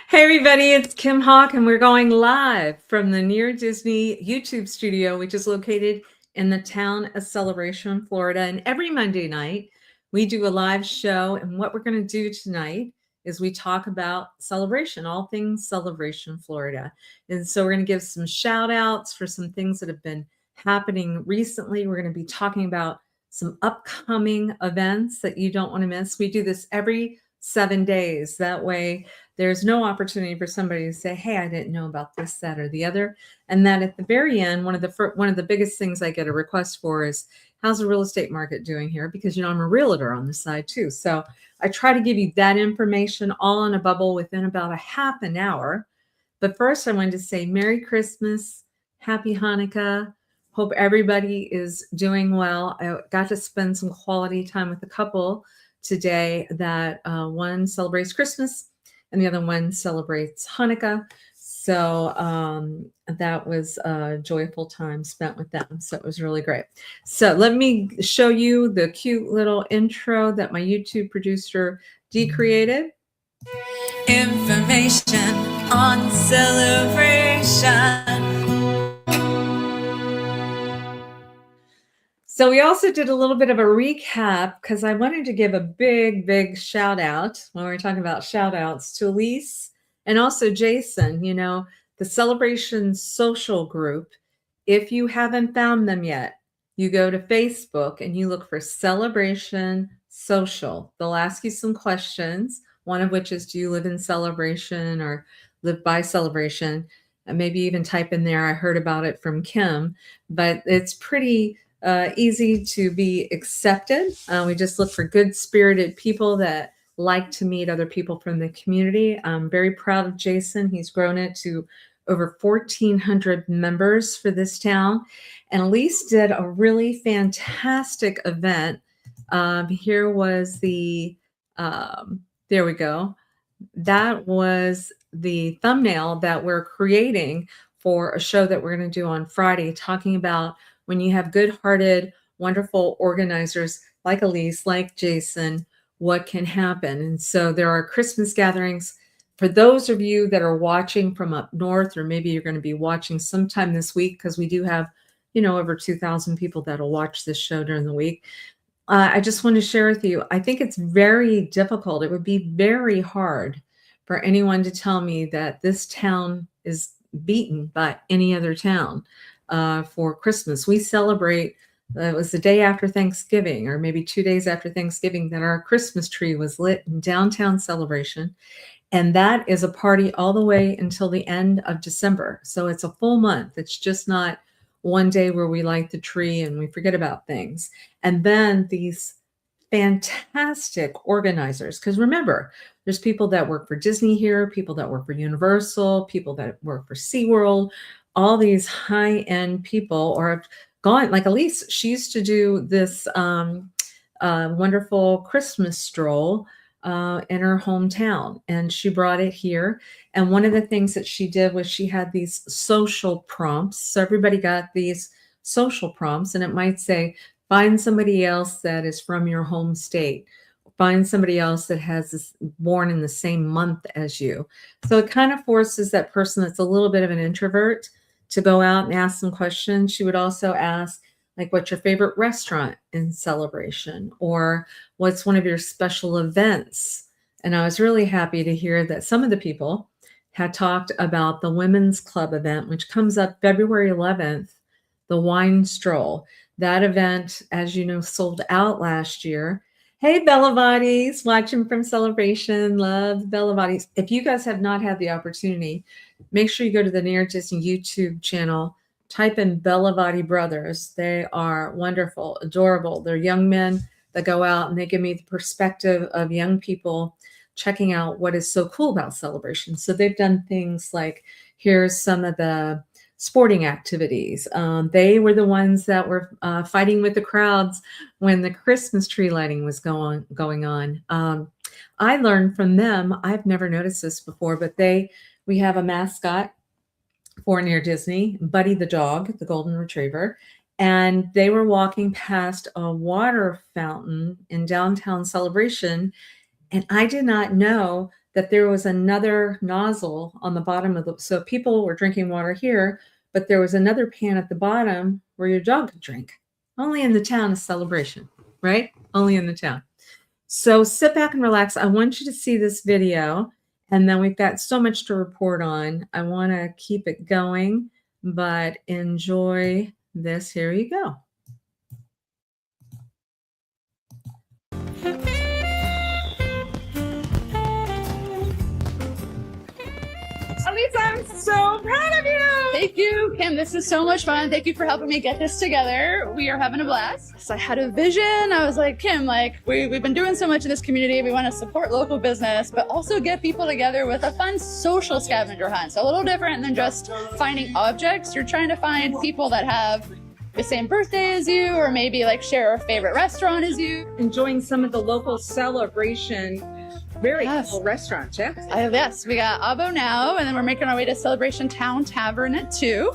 Hey everybody, it's Kim Hawk and we're going live from the Near Disney YouTube studio, which is located in the town of Celebration, Florida. And every Monday night, we do a live show. And what we're going to do tonight is we talk about celebration, all things Celebration, Florida. And so we're going to give some shout outs for some things that have been happening recently. We're going to be talking about some upcoming events that you don't want to miss. We do this every 7 days. That way, there's no opportunity for somebody to say, hey, I didn't know about this, that, or the other. And that at the very end, one of the biggest things I get a request for is, how's the real estate market doing here? Because, I'm a realtor on the side too. So I try to give you that information all in a bubble within about a half an hour. But first, I wanted to say Merry Christmas, Happy Hanukkah. Hope everybody is doing well. I got to spend some quality time with a couple today that one celebrates Christmas and the other one celebrates Hanukkah. So that was a joyful time spent with them. So it was really great. So let me show you the cute little intro that my YouTube producer Dee created. Information on celebration. So we also did a little bit of a recap because I wanted to give a big shout out when we're talking about shout outs to Elise and also Jason, the Celebration Social group. If you haven't found them yet, you go to Facebook and you look for Celebration Social. They'll ask you some questions, one of which is, do you live in Celebration or live by Celebration? And maybe even type in there, I heard about it from Kim, but it's pretty easy to be accepted. We just look for good-spirited people that like to meet other people from the community. I'm very proud of Jason. He's grown it to over 1,400 members for this town. And Elise did a really fantastic event. Here was the, there we go. That was the thumbnail that we're creating for a show that we're going to do on Friday, talking about when you have good-hearted, wonderful organizers like Elise, like Jason, what can happen. And so there are Christmas gatherings. For those of you that are watching from up north, or maybe you're going to be watching sometime this week, because we do have, over 2,000 people that'll watch this show during the week. I just want to share with you, I think it's very difficult. It would be very hard for anyone to tell me that this town is beaten by any other town for Christmas. We celebrate, it was the day after Thanksgiving, or maybe 2 days after Thanksgiving, that our Christmas tree was lit in downtown Celebration. And that is a party all the way until the end of December. So it's a full month. It's just not one day where we light the tree and we forget about things. And then these fantastic organizers, because remember, there's people that work for Disney here, people that work for Universal, people that work for SeaWorld, all these high-end people, or have gone, like Elise, she used to do this wonderful Christmas stroll in her hometown, and she brought it here. And one of the things that she did was she had these social prompts. So everybody got these social prompts, and it might say, find somebody else that is from your home state. Find somebody else that has born in the same month as you. So it kind of forces that person that's a little bit of an introvert to go out and ask some questions. She would also ask, like, what's your favorite restaurant in Celebration? Or what's one of your special events? And I was really happy to hear that some of the people had talked about the Women's Club event, which comes up February 11th, the Wine Stroll. That event, as you know, sold out last year. Hey, Bellavottis, watching from Celebration. Love Bellavottis. If you guys have not had the opportunity, make sure you go to the Near Disney YouTube channel. Type in Bellavati Brothers. They are wonderful, adorable. They're young men that go out and they give me the perspective of young people checking out what is so cool about Celebration. So they've done things like, here's some of the sporting activities. They were the ones that were fighting with the crowds when the Christmas tree lighting was going on. I learned from them. I've never noticed this before, but we have a mascot for Near Disney, Buddy the dog, the golden retriever, and they were walking past a water fountain in downtown Celebration, and I did not know that there was another nozzle on the bottom of the, so people were drinking water here, but there was another pan at the bottom where your dog could drink. Only in the town is Celebration, right? Only in the town. So sit back and relax. I want you to see this video, and then we've got so much to report on. I want to keep it going, but enjoy this. Here you go. Elise, I'm so proud of you. Thank you, Kim. This is so much fun. Thank you for helping me get this together. We are having a blast. So I had a vision. I was like, Kim, we've been doing so much in this community. We want to support local business, but also get people together with a fun social scavenger hunt. So a little different than just finding objects. You're trying to find people that have the same birthday as you, or maybe like share a favorite restaurant as you. Enjoying some of the local Celebration very cool restaurants, yeah? Yes, we got Abo now, and then we're making our way to Celebration Town Tavern at 2.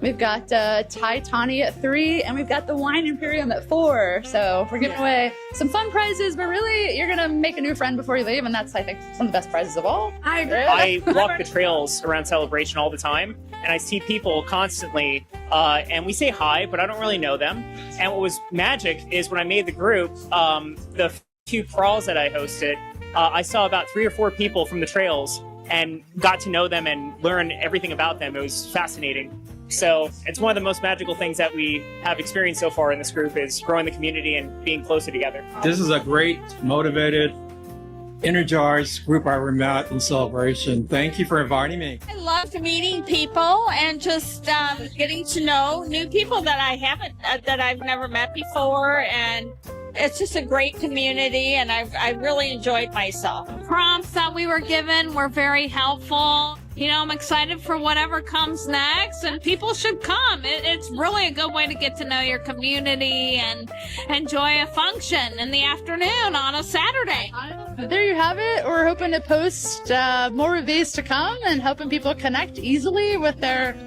We've got Thai Tani at 3, and we've got the Wine Imperium at 4. So we're giving away some fun prizes, but really, you're gonna make a new friend before you leave, and that's, I think, one of the best prizes of all. I agree. I walk the trails around Celebration all the time, and I see people constantly, and we say hi, but I don't really know them. And what was magic is when I made the group, the few crawls that I hosted, I saw about 3 or 4 people from the trails and got to know them and learn everything about them. It was fascinating. So it's one of the most magical things that we have experienced so far in this group is growing the community and being closer together. This is a great, motivated, energized group I met in Celebration. Thank you for inviting me. I love meeting people and just getting to know new people that I've never met before, and it's just a great community, and I really enjoyed myself. Prompts that we were given were very helpful. You know, I'm excited for whatever comes next, and people should come. It's really a good way to get to know your community and enjoy a function in the afternoon on a Saturday. There you have it. We're hoping to post more of these to come and helping people connect easily with their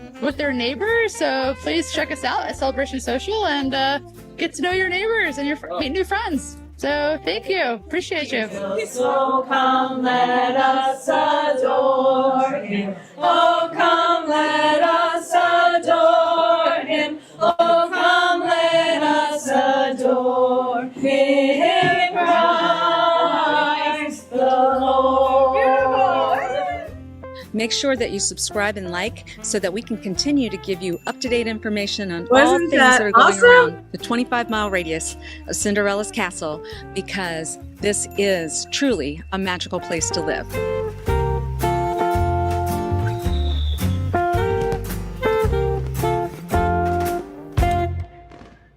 neighbors. So please check us out at Celebration Social and get to know your neighbors and meet new friends. So thank you. Appreciate you. So come, let us adore him. Oh, come, let us adore him. Oh, come, let us adore him, Christ the Lord. Make sure that you subscribe and like so that we can continue to give you up-to-date information on all things that are going around the 25-mile radius of Cinderella's castle, because this is truly a magical place to live.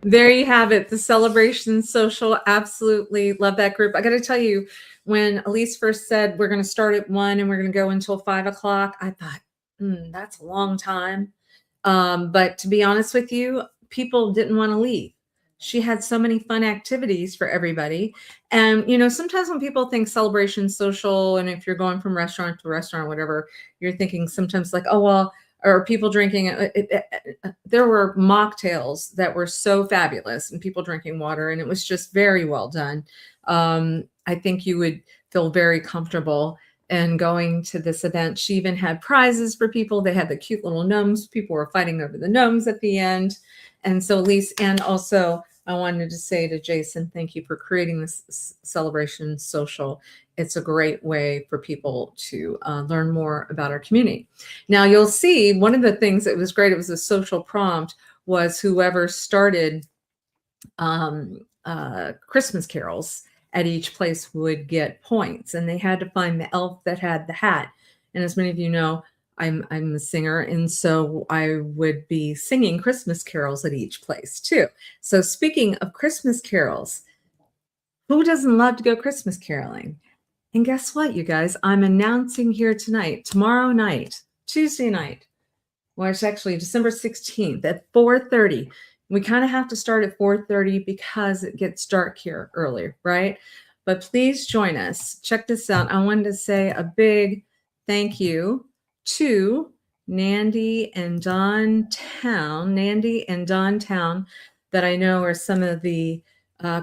There you have it, the Celebration Social. Absolutely love that group. I got to tell you, when Elise first said we're going to start at 1 and we're going to go until 5 o'clock, I thought, that's a long time. But to be honest with you, people didn't want to leave. She had so many fun activities for everybody. And, you know, sometimes when people think Celebration Social, and if you're going from restaurant to restaurant, whatever, you're thinking sometimes like, oh, well, or people drinking, there were mocktails that were so fabulous and people drinking water, and it was just very well done. I think you would feel very comfortable in going to this event. She even had prizes for people. They had the cute little gnomes. People were fighting over the gnomes at the end. And so Elise, and also I wanted to say to Jason, thank you for creating this Celebration Social. It's a great way for people to learn more about our community. Now you'll see one of the things that was great, it was a social prompt, was whoever started Christmas carols at each place would get points, and they had to find the elf that had the hat. And as many of you know, I'm a singer, and so I would be singing Christmas carols at each place too. So speaking of Christmas carols, who doesn't love to go Christmas caroling? And guess what, you guys? I'm announcing here tonight, tomorrow night, Tuesday night, well, it's actually December 16th at 4:30. We kind of have to start at 4:30 because it gets dark here early, right? But please join us. Check this out. I wanted to say a big thank you to Nandy and Don Town, that I know are some of the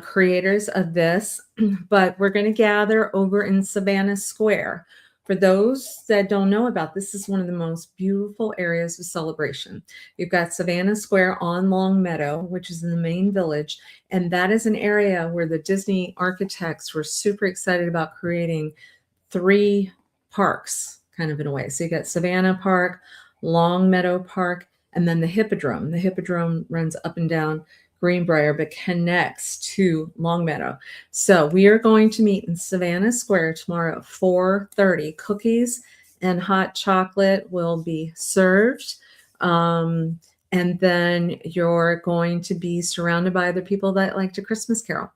creators of this, but we're going to gather over in Savannah Square For those that don't know about this, is one of the most beautiful areas of Celebration. You've got Savannah Square on Long Meadow, which is in the main village. And that is an area where the Disney architects were super excited about creating 3 parks, kind of in a way. So you got Savannah Park, Long Meadow Park, and then the Hippodrome. The Hippodrome runs up and down Greenbrier, but connects to Long Meadow. So we are going to meet in Savannah Square tomorrow at 4:30. Cookies and hot chocolate will be served. And then you're going to be surrounded by other people that like to Christmas carol.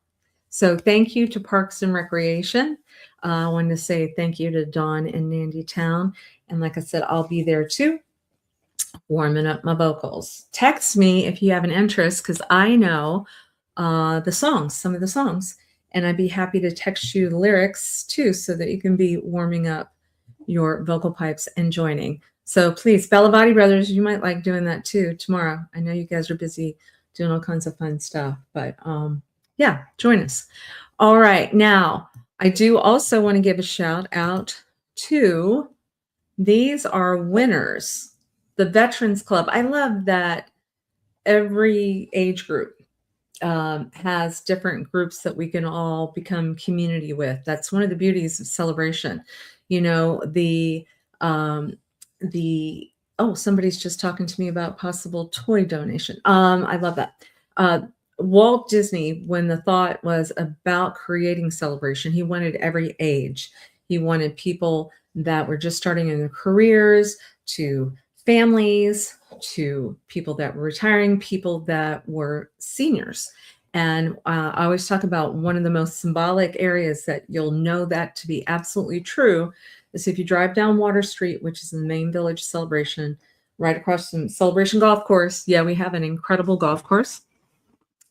So thank you to Parks and Recreation. I wanted to say thank you to Dawn and Nandy Town. And like I said, I'll be there too, warming up my vocals. Text me if you have an interest, because I know the songs, some of the songs, and I'd be happy to text you the lyrics too, so that you can be warming up your vocal pipes and joining. So please, Bellavati Brothers, you might like doing that too tomorrow. I know you guys are busy doing all kinds of fun stuff, but yeah, join us. All right, now I do also want to give a shout out to, these are winners. The Veterans Club. I love that every age group has different groups that we can all become community with. That's one of the beauties of Celebration. You know, oh, somebody's just talking to me about possible toy donation. I love that. Walt Disney, when the thought was about creating Celebration, he wanted every age. He wanted people that were just starting in their careers, to families, to people that were retiring, people that were seniors. And I always talk about one of the most symbolic areas that you'll know that to be absolutely true is if you drive down Water Street, which is the main village Celebration, right across from Celebration Golf Course. Yeah, we have an incredible golf course.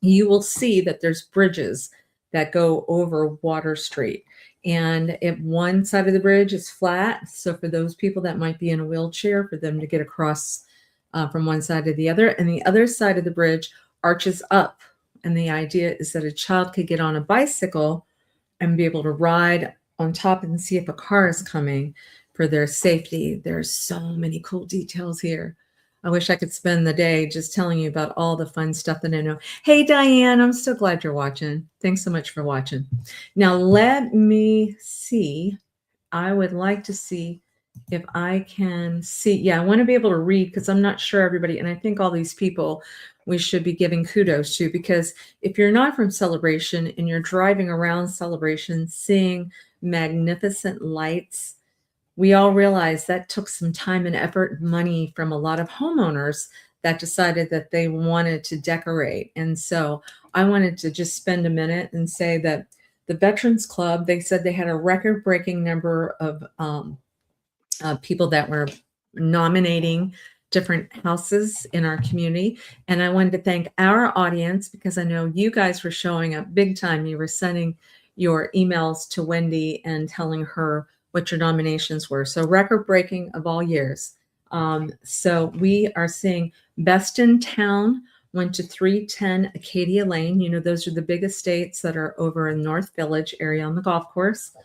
You will see that there's bridges that go over Water Street. And if one side of the bridge is flat, so for those people that might be in a wheelchair, for them to get across from one side to the other, and the other side of the bridge arches up. And the idea is that a child could get on a bicycle and be able to ride on top and see if a car is coming for their safety. There's so many cool details here. I wish I could spend the day just telling you about all the fun stuff that I know. Hey, Diane, I'm so glad you're watching. Thanks so much for watching. Now, let me see. I would like to see if I can see. Yeah, I want to be able to read, because I'm not sure everybody. And I think all these people we should be giving kudos to, because if you're not from Celebration and you're driving around Celebration, seeing magnificent lights, we all realize that took some time and effort and money from a lot of homeowners that decided that they wanted to decorate. And so I wanted to just spend a minute and say that the Veterans Club, they said they had a record-breaking number of people that were nominating different houses in our community. And I wanted to thank our audience, because I know you guys were showing up big time. You were sending your emails to Wendy and telling her what your nominations were. So record-breaking of all years. So we are seeing Best in Town went to 310 Acadia Lane. You know, those are the big estates that are over in North Village area on the golf course.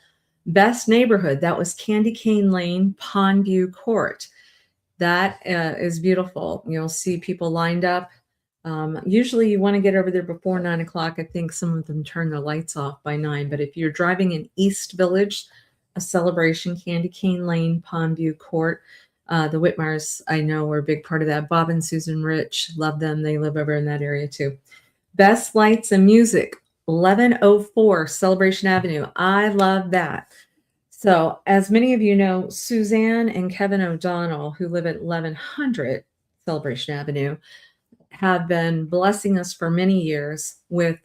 Best Neighborhood, that was Candy Cane Lane, Pondview Court. That is beautiful. You'll see people lined up. Usually you want to get over there before 9 o'clock. I think some of them turn their lights off by 9. But if you're driving in East Village, a Celebration, Candy Cane Lane, Pondview Court. The Whitmars, I know, are a big part of that. Bob and Susan Rich, love them. They live over in that area too. Best Lights and Music, 1104 Celebration Avenue. I love that. So as many of you know, Suzanne and Kevin O'Donnell, who live at 1100 Celebration Avenue, have been blessing us for many years with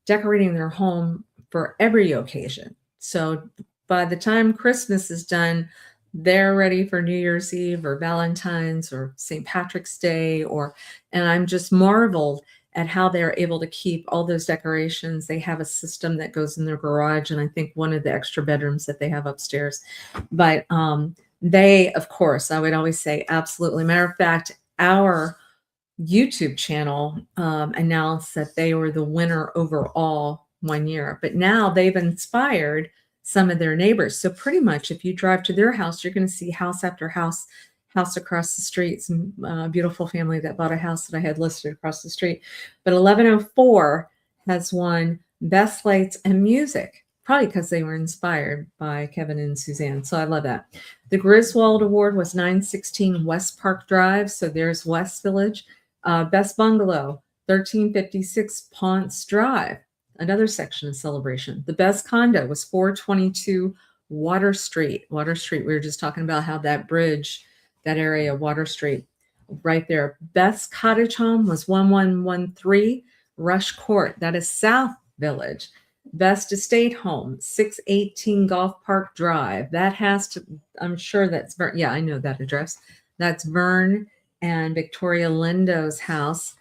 decorating their home for every occasion. So by the time Christmas is done, they're ready for New Year's Eve or Valentine's or St. Patrick's Day, and I'm just marveled at how they're able to keep all those decorations. They have a system that goes in their garage, and I think one of the extra bedrooms that they have upstairs. But they, of course, I would always say absolutely. Matter of fact, our YouTube channel announced that they were the winner overall one year, but now they've inspired some of their neighbors. So pretty much if you drive to their house, you're going to see house after house, house across the street. Some beautiful family that bought a house that I had listed across the street. But 1104 has won Best Lights and Music, probably because they were inspired by Kevin and Suzanne. So I love that. The Griswold Award was 916 West Park Drive. So there's West Village. Best Bungalow, 1356 Ponce Drive, another section of Celebration. The best condo was 422 Water Street. Water Street, we were just talking about how that bridge, that area, Water Street, right there. Best cottage home was 1113 Rush Court. That is South Village. Best estate home, 618 Golf Park Drive. That has to, I'm sure that's, yeah, I know that address. That's Vern and Victoria Lindo's house.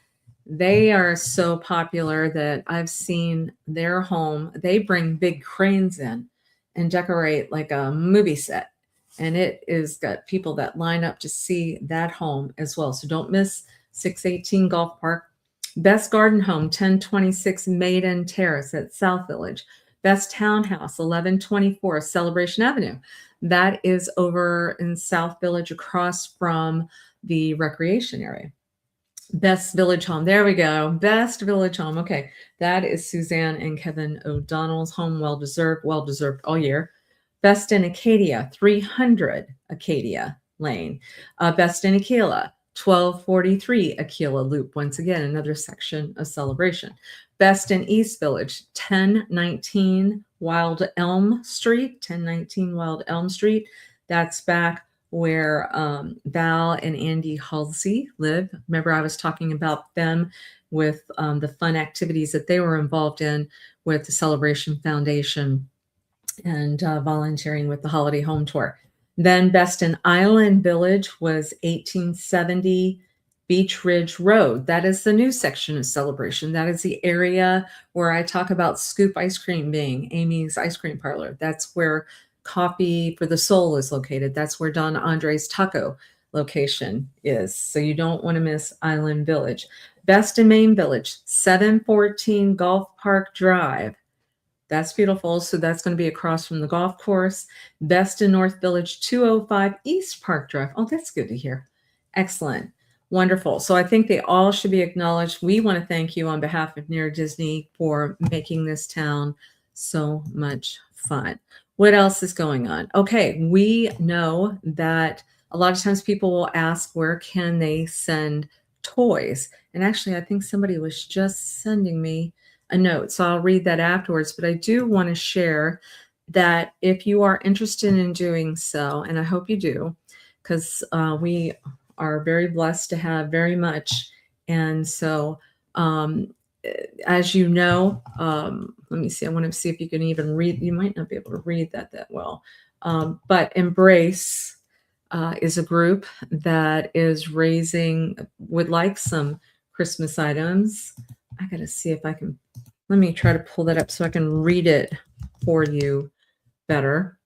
They are so popular that I've seen their home. They bring big cranes in and decorate like a movie set. And it is got people that line up to see that home as well. So don't miss 618 Golf Park. Best garden home, 1026 Maiden Terrace at South Village. Best townhouse, 1124 Celebration Avenue. That is over in South Village across from the recreation area. Best village home. There we go. Best village home. Okay. That is Suzanne and Kevin O'Donnell's home. Well deserved all year. Best in Acadia, 300 Acadia Lane. Best in Aquila, 1243 Aquila Loop. Once again, another section of Celebration. Best in East Village, 1019 Wild Elm Street. 1019 Wild Elm Street. That's back where Val and Andy Halsey live. Remember, I was talking about them with the fun activities that they were involved in with the Celebration Foundation and volunteering with the Holiday Home Tour. Then Best in Island Village was 1870 Beach Ridge Road. That is the new section of Celebration. That is the area where I talk about Scoop Ice Cream being Amy's Ice Cream Parlor. That's where Coffee for the Soul is located. That's where Don Andre's taco location is. So you don't want to miss Island Village. Best in Main Village, 714 Golf Park Drive. That's beautiful. So that's going to be across from the golf course. Best in North Village, 205 East Park Drive. Oh, that's good to hear. Excellent. Wonderful. So I think they all should be acknowledged. We want to thank you on behalf of Near Disney for making this town so much fun. What else is going on? Okay, we know that a lot of times people will ask, where can they send toys? And actually, I think somebody was just sending me a note, so I'll read that afterwards. But I do want to share that if you are interested in doing so, and I hope you do, because we are very blessed to have very much. And so as you know, let me see, I want to see if you can even read. You might not be able to read that well. But Embrace is a group that is would like some Christmas items. I got to see if I can, let me try to pull that up so I can read it for you better.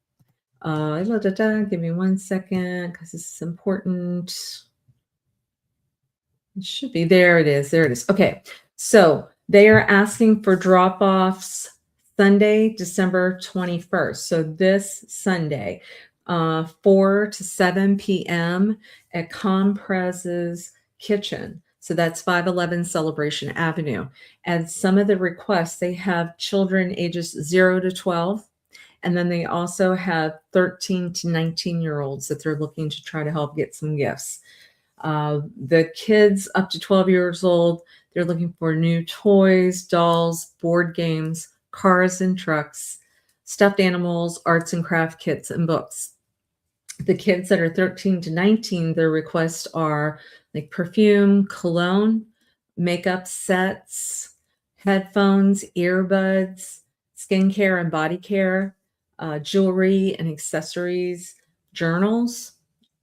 Give me 1 second because this is important. It should be, there it is. There it is. Okay. So they are asking for drop-offs Sunday, December 21st. So this Sunday, 4 to 7 p.m. at Comprez's Kitchen. So that's 511 Celebration Avenue. And some of the requests, they have children ages 0 to 12. And then they also have 13 to 19-year-olds that they're looking to try to help get some gifts. The kids up to 12 years old, they're looking for new toys, dolls, board games, cars and trucks, stuffed animals, arts and craft kits, and books. The kids that are 13 to 19, their requests are like perfume, cologne, makeup sets, headphones, earbuds, skincare and body care, jewelry and accessories, journals,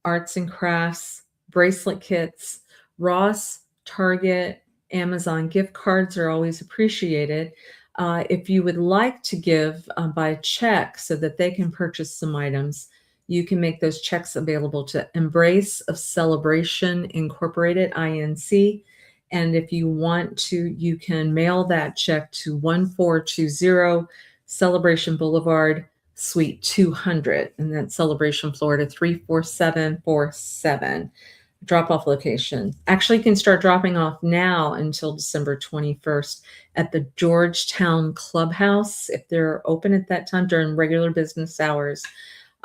arts and crafts, bracelet kits. Ross, Target, Amazon gift cards are always appreciated. If you would like to give by check so that they can purchase some items, you can make those checks available to Embrace of Celebration Incorporated, INC. And if you want to, you can mail that check to 1420 Celebration Boulevard, Suite 200, and that's Celebration, Florida 34747. Drop-off location. Actually, you can start dropping off now until December 21st at the Georgetown Clubhouse if they're open at that time during regular business hours.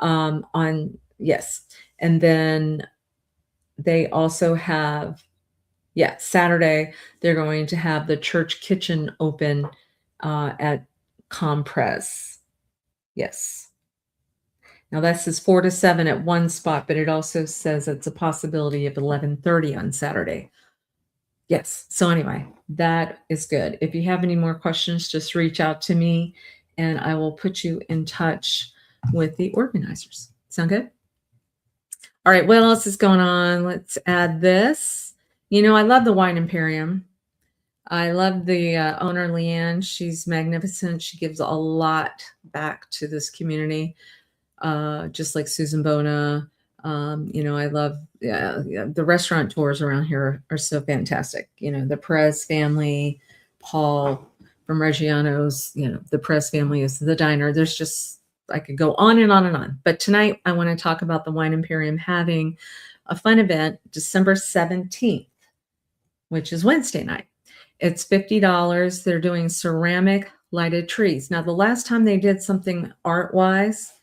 Yes, and then they also have, Saturday they're going to have the church kitchen open at Compress. Yes. Now that says 4 to 7 at one spot, but it also says it's a possibility of 11:30 on Saturday. Yes. So anyway, that is good. If you have any more questions, just reach out to me and I will put you in touch with the organizers. Sound good? All right. What else is going on? Let's add this. You know, I love the Wine Imperium. I love the owner, Leanne. She's magnificent. She gives a lot back to this community, just like Susan Bona. You know, I love the restaurant tours around here are so fantastic. You know, the Perez family, Paul from Reggiano's, you know, the Perez family is the diner. There's just, I could go on and on and on. But tonight I want to talk about the Wine Imperium having a fun event December 17th, which is Wednesday night. It's $50. They're doing ceramic lighted trees. Now, the last time they did something art-wise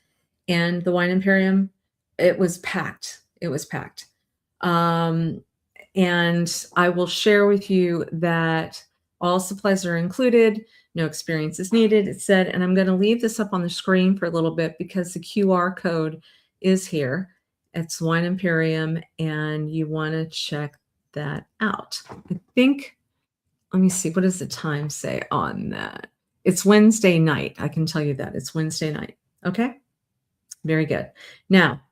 and the Wine Imperium, it was packed. It was packed. And I will share with you that all supplies are included. No experience is needed, it said. And I'm going to leave this up on the screen for a little bit because the QR code is here. It's Wine Imperium, and you want to check that out. I think, let me see, what does the time say on that? It's Wednesday night. I can tell you that. It's Wednesday night. Okay? Very good. Now,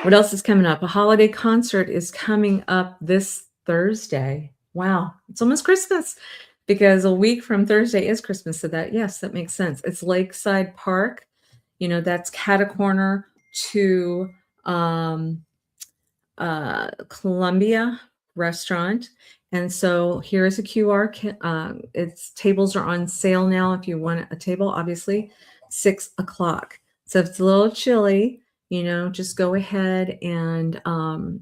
what else is coming up? A holiday concert is coming up this Thursday. Wow. It's almost Christmas because a week from Thursday is Christmas. So that, yes, that makes sense. It's Lakeside Park. You know, that's Catacorner to Columbia Restaurant. And so here's a QR. Its tables are on sale now. If you want a table, obviously 6 o'clock. So if it's a little chilly, you know, just go ahead and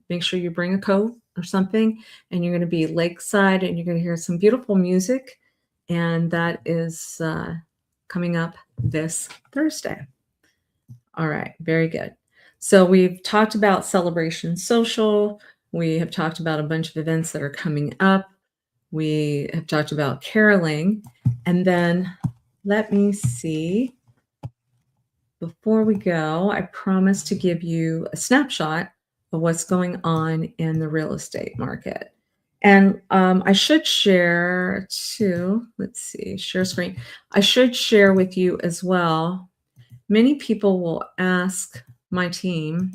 make sure you bring a coat or something. And you're going to be lakeside and you're going to hear some beautiful music. And that is coming up this Thursday. All right. Very good. So we've talked about Celebration Social. We have talked about a bunch of events that are coming up. We have talked about caroling. And then let me see. Before we go, I promised to give you a snapshot of what's going on in the real estate market. And I should share too, let's see, share screen. I should share with you as well. Many people will ask my team,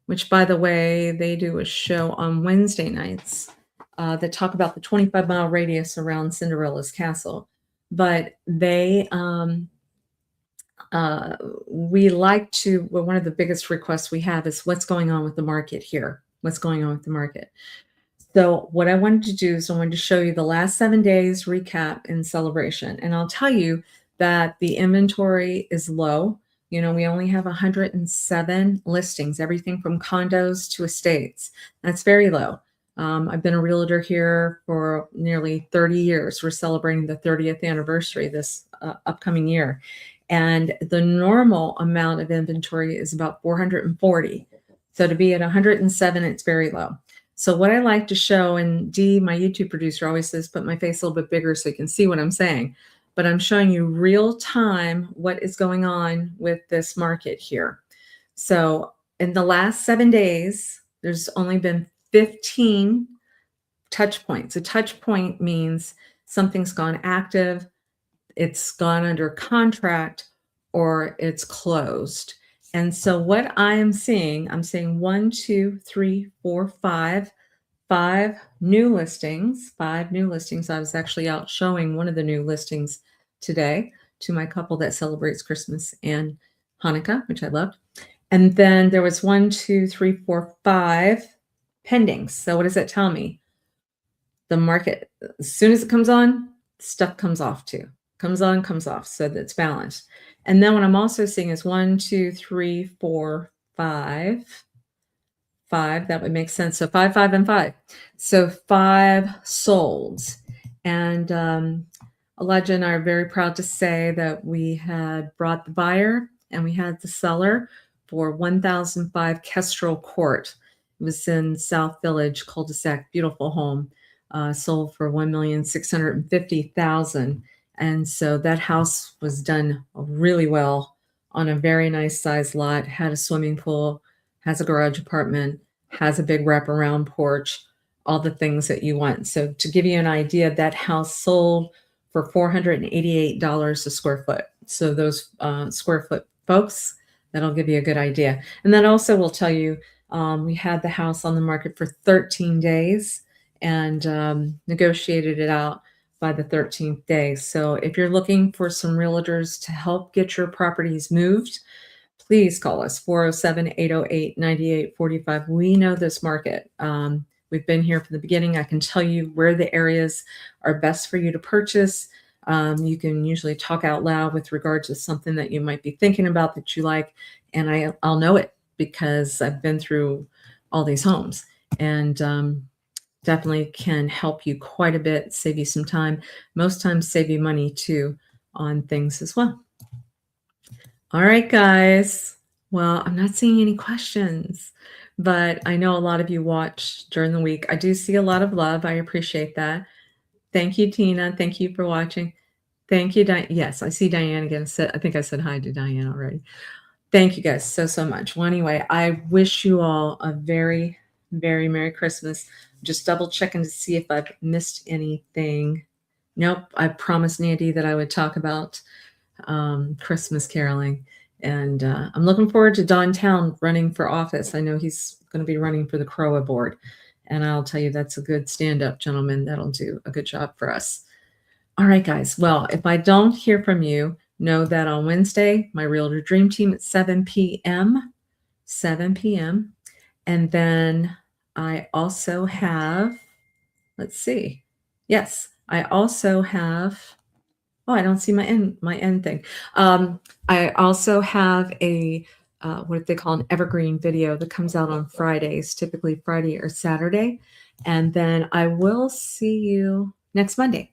which, by the way, they do a show on Wednesday nights that talk about the 25-mile radius around Cinderella's castle. But they, we like to, well, one of the biggest requests we have is what's going on with the market here? What's going on with the market? So what I wanted to do is I wanted to show you the last 7 days recap in Celebration. And I'll tell you that the inventory is low. You know, we only have 107 listings, everything from condos to estates. That's very low. I've been a realtor here for nearly 30 years. We're celebrating the 30th anniversary this upcoming year. And the normal amount of inventory is about 440. So to be at 107, it's very low. So what I like to show, and Dee, my YouTube producer, always says, put my face a little bit bigger so you can see what I'm saying. But I'm showing you real time what is going on with this market here. So in the last 7 days, there's only been 15 touch points. A touch point means something's gone active, it's gone under contract, or it's closed. And so what I'm seeing 1, 2, 3, 4, 5 new listings, 5 new listings. I was actually out showing one of the new listings today to my couple that celebrates Christmas and Hanukkah, which I loved. And then there was 1, 2, 3, 4, 5 pendings. So what does that tell me? The market, as soon as it comes on, stuff comes off too. comes on, comes off, so that it's balanced. And then what I'm also seeing is 1, 2, 3, 4, 5. 5, that would make sense. So 5, 5, and 5. So 5 solds. And Elijah and I are very proud to say that we had brought the buyer and we had the seller for 1005 Kestrel Court. It was in South Village, cul-de-sac, beautiful home, sold for $1,650,000. And so that house was done really well on a very nice sized lot, had a swimming pool, has a garage apartment, has a big wraparound porch, all the things that you want. So to give you an idea, that house sold for $488 a square foot. So those square foot folks, that'll give you a good idea. And that also will tell you we had the house on the market for 13 days and negotiated it out by the 13th day. So if you're looking for some realtors to help get your properties moved, please call us 407-808-9845. We know this market. We've been here from the beginning. I can tell you where the areas are best for you to purchase. You can usually talk out loud with regards to something that you might be thinking about that you like, and I'll know it because I've been through all these homes, and definitely can help you quite a bit, save you some time, most times save you money too on things as well. All right, guys. Well, I'm not seeing any questions, but I know a lot of you watch during the week. I do see a lot of love. I appreciate that. Thank you, Tina. Thank you for watching. Thank you, Diane. Yes, I see Diane again. I think I said hi to Diane already. Thank you guys so much. Well, anyway, I wish you all a very, very Merry Christmas. Just double checking to see if I've missed anything. Nope. I promised Nandy that I would talk about Christmas caroling. And I'm looking forward to Don Town running for office. I know he's going to be running for the CROA board. And I'll tell you, that's a good stand-up gentleman. That'll do a good job for us. All right, guys. Well, if I don't hear from you, know that on Wednesday, my Realtor Dream Team at 7 p.m. 7 p.m. And then I also have, let's see. Yes, I also have, oh, I don't see my end thing. I also have a what they call an evergreen video that comes out on Fridays, typically Friday or Saturday. And then I will see you next Monday.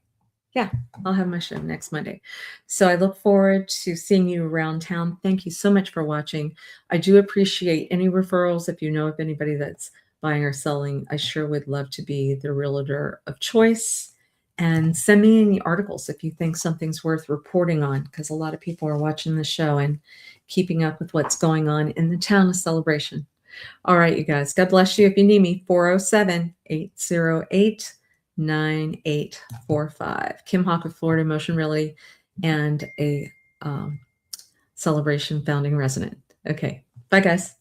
Yeah, I'll have my show next Monday. So I look forward to seeing you around town. Thank you so much for watching. I do appreciate any referrals. If you know of anybody that's buying or selling, I sure would love to be the realtor of choice. And send me any articles if you think something's worth reporting on, because a lot of people are watching the show and keeping up with what's going on in the town of Celebration. All right, you guys. God bless you. If you need me, 407-808-9845. Kim Hawk of Florida Motion Realty and a Celebration founding resident. Okay. Bye, guys.